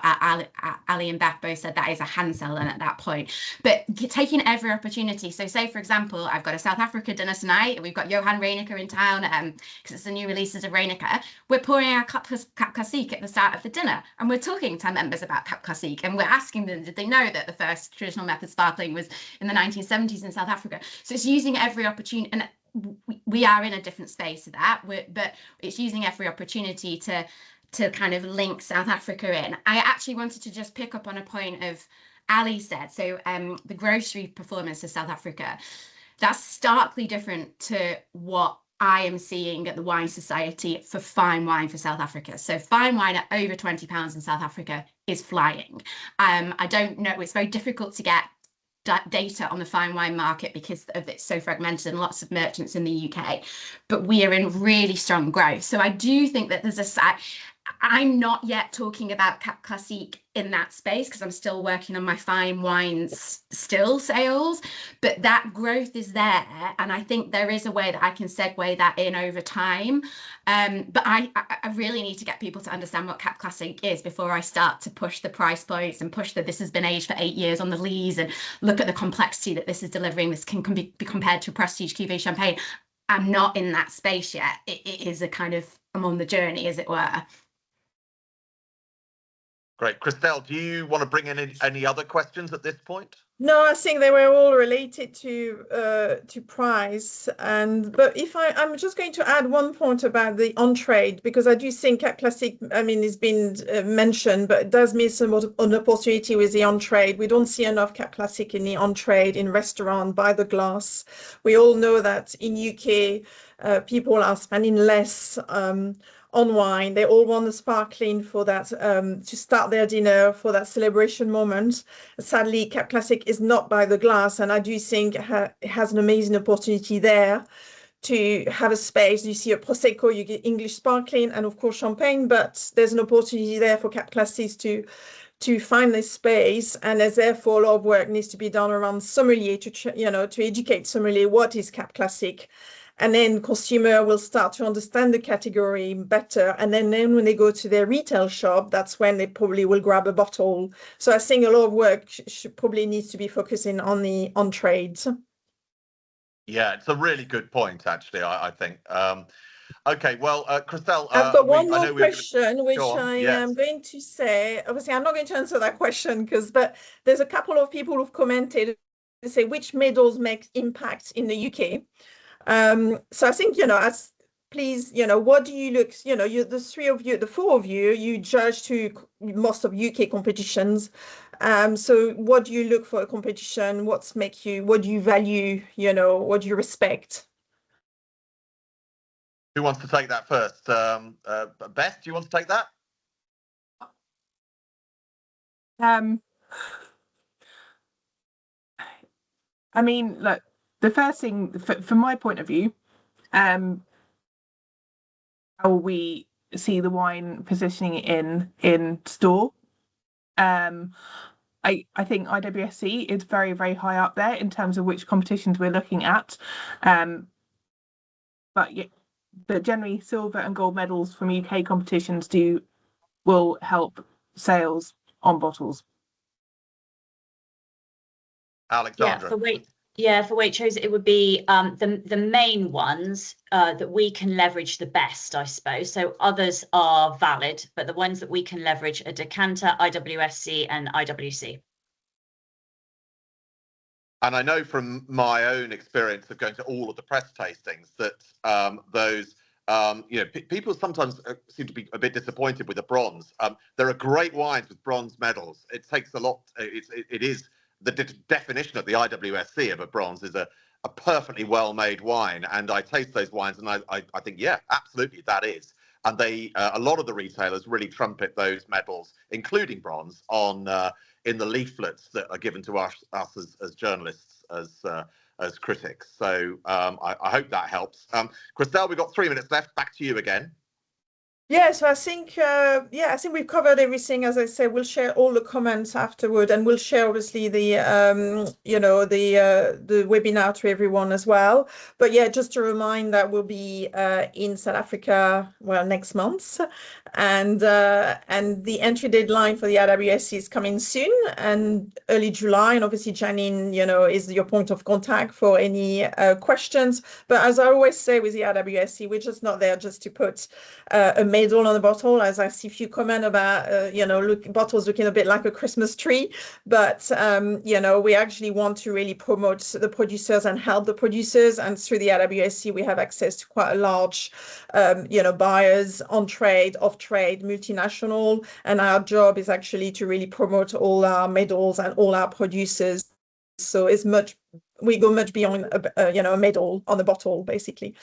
Ali and Beth both said, that is a hand sell then at that point. But taking every opportunity. So say, for example, I've got a South Africa dinner tonight. We've got Johan Reinecker in town because it's the new releases of Reinecker. We're pouring our Cap Classique at the start of the dinner, and we're talking to our members about Cap Classique, and we're asking them, did they know that the first traditional method sparkling was in the 1970s in South Africa? So it's using every opportunity, and we are in a different space of that, but it's using every opportunity to kind of link South Africa in. I actually wanted to just pick up on a point of Ali said, so the grocery performance of South Africa, that's starkly different to what I am seeing at the Wine Society for fine wine for South Africa. So fine wine at over £20 in South Africa is flying. I don't know, it's very difficult to get data on the fine wine market because of it's so fragmented and lots of merchants in the UK, but we are in really strong growth. So I do think that there's I'm not yet talking about Cap Classique in that space because I'm still working on my fine wines still sales, but that growth is there, and I think there is a way that I can segue that in over time. But I really need to get people to understand what Cap Classique is before I start to push the price points and push that this has been aged for 8 years on the lees and look at the complexity that this is delivering. This can be compared to a prestige cuvee champagne. I'm not in that space yet. It is a kind of, I'm on the journey, as it were. Great. Christelle, do you want to bring in any other questions at this point? No, I think they were all related to price, but if I'm just going to add one point about the on-trade, because I do think Cap Classique, I mean, it's been mentioned, but it does miss an opportunity with the on-trade. We don't see enough Cap Classique in the on-trade, in restaurant, by the glass. We all know that in UK, people are spending less on wine. They all want the sparkling for that, to start their dinner, for that celebration moment. Sadly, Cap Classique is not by the glass, and I do think it has an amazing opportunity there to have a space. You see a Prosecco, you get English sparkling, and of course champagne, but there's an opportunity there for Cap Classique to find this space, and there's therefore a lot of work needs to be done around sommelier to educate sommelier what is Cap Classique. And then consumer will start to understand the category better. And then when they go to their retail shop, that's when they probably will grab a bottle. So I think a lot of work probably needs to be focusing on the on-trades. Yeah, it's a really good point, actually, I think. Okay, well, Christelle, I've got one I more know we were question, which go on. I Yes. am going to say. Obviously, I'm not going to answer that question but there's a couple of people who've commented. They say which medals make impact in the UK. So I think, as please, what do you look, the three of you, the four of you, you judge to most of UK competitions. So what do you look for a competition? What do you value, what do you respect? Who wants to take that first? Beth, do you want to take that? I mean, look, the first thing from my point of view, how we see the wine positioning in store. I think IWSC is very, very high up there in terms of which competitions we're looking at. But generally silver and gold medals from UK competitions will help sales on bottles. Alexandra. For Waitrose, it would be the main ones that we can leverage the best, I suppose. So others are valid, but the ones that we can leverage are Decanter, IWSC, and IWC. And I know from my own experience of going to all of the press tastings that those, people sometimes seem to be a bit disappointed with the bronze. There are great wines with bronze medals. It takes a lot. It is the definition of the IWSC of a bronze is a perfectly well-made wine. And I taste those wines and I think, yeah, absolutely, that is. And they, a lot of the retailers really trumpet those medals, including bronze, in the leaflets that are given to us as journalists, as critics. So I hope that helps. Christelle, we've got 3 minutes left. Back to you again. Yeah, so I think we've covered everything. As I said, we'll share all the comments afterward, and we'll share obviously the the webinar to everyone as well. But yeah, just to remind that we'll be in South Africa next month, and the entry deadline for the IWSC is coming soon, and early July. And obviously, Janine, is your point of contact for any questions. But as I always say with the IWSC, we're just not there just to put a medal on the bottle, as I see a few comment about bottles looking a bit like a Christmas tree, but we actually want to really promote the producers and help the producers, and through the IWSC we have access to quite a large buyers on trade, off trade, multinational, and our job is actually to really promote all our medals and all our producers. So we go much beyond a medal on the bottle, basically.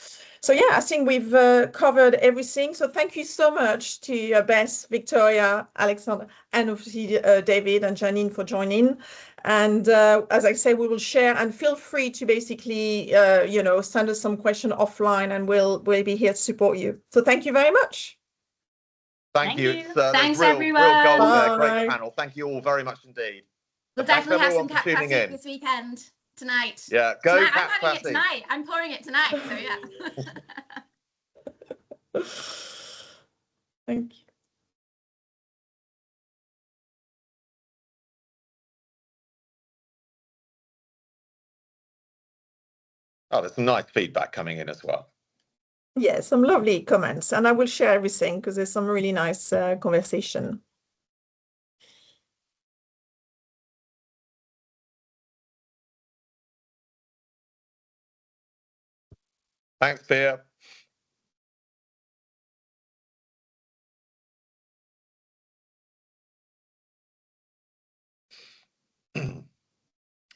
So yeah, I think we've covered everything. So thank you so much to Beth, Victoria, Alexandra, and obviously David and Janine for joining. And as I say, we will share, and feel free to basically send us some question offline, and we'll be here to support you. So thank you very much. Thank you. Thanks, everyone. Real gold there. Great panel. Thank you all very much indeed. We'll definitely have some Cap Classique this weekend. Tonight. Yeah, go tonight. Cap I'm having Classique. it tonight. I'm pouring it tonight. So yeah. Thank you. Oh, there's some nice feedback coming in as well. Yeah, some lovely comments, and I will share everything because there's some really nice conversation. Thanks, Pia.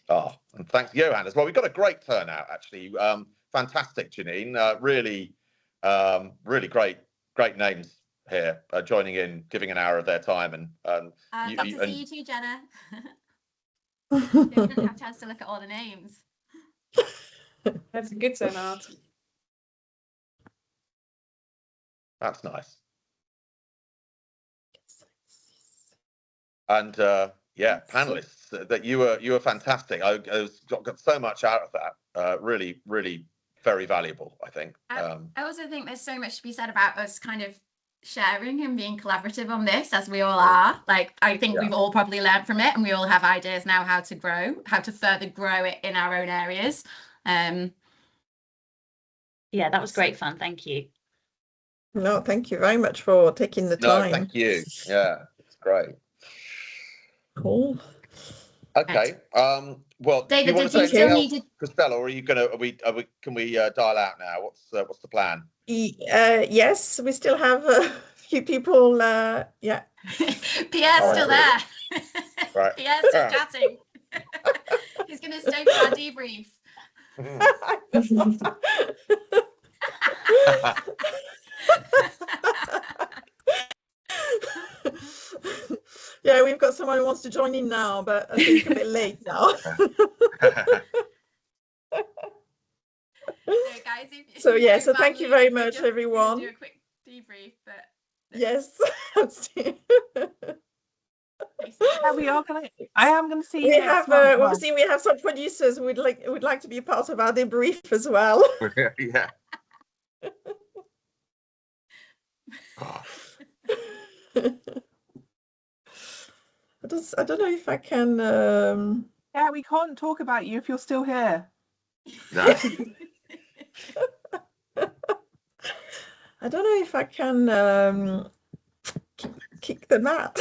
Oh, and thanks, Johan, as well. We've got a great turnout, actually. Fantastic, Janine. Really great names here joining in, giving an hour of their time. And love to see you too, Jenna. We didn't have a chance to look at all the names. That's a good turnout. That's nice. And yeah, panelists, that you were fantastic. I got so much out of that. Really very valuable, I think. I also think there's so much to be said about us kind of sharing and being collaborative on this, as we all are. Like, I think we've all probably learned from it, and we all have ideas now how to further grow it in our own areas. Yeah, that was great fun. Thank you. No, thank you very much for taking the No, time. thank you. Yeah, it's great. Cool. Okay. Well, do you David, want to did say you anything still else, need Christelle, or are you gonna? Can we dial out now? What's the plan? Yes, we still have a few people. Yeah. Pierre's Oh, still brilliant. there. Right. Pierre's still chatting. He's going to stay for our debrief. Yeah, we've got someone who wants to join in now, but I think a bit late now. So guys, if So you yeah, don't so mind thank you very leaving, we're much, just gonna everyone. do a quick debrief, but Yes. Yeah, we are going to. I am going to see We you next have month. Well, obviously we have some producers who would like to be part of our debrief as well. Yeah. Oh, I don't know if I can. yeah, we can't talk about you if you're still here. no. I don't know if I can kick the mat.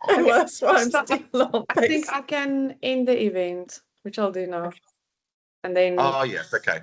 And worse, why I'm still on I think pace. I can end the event, which I'll do now. And then Oh yes. Okay.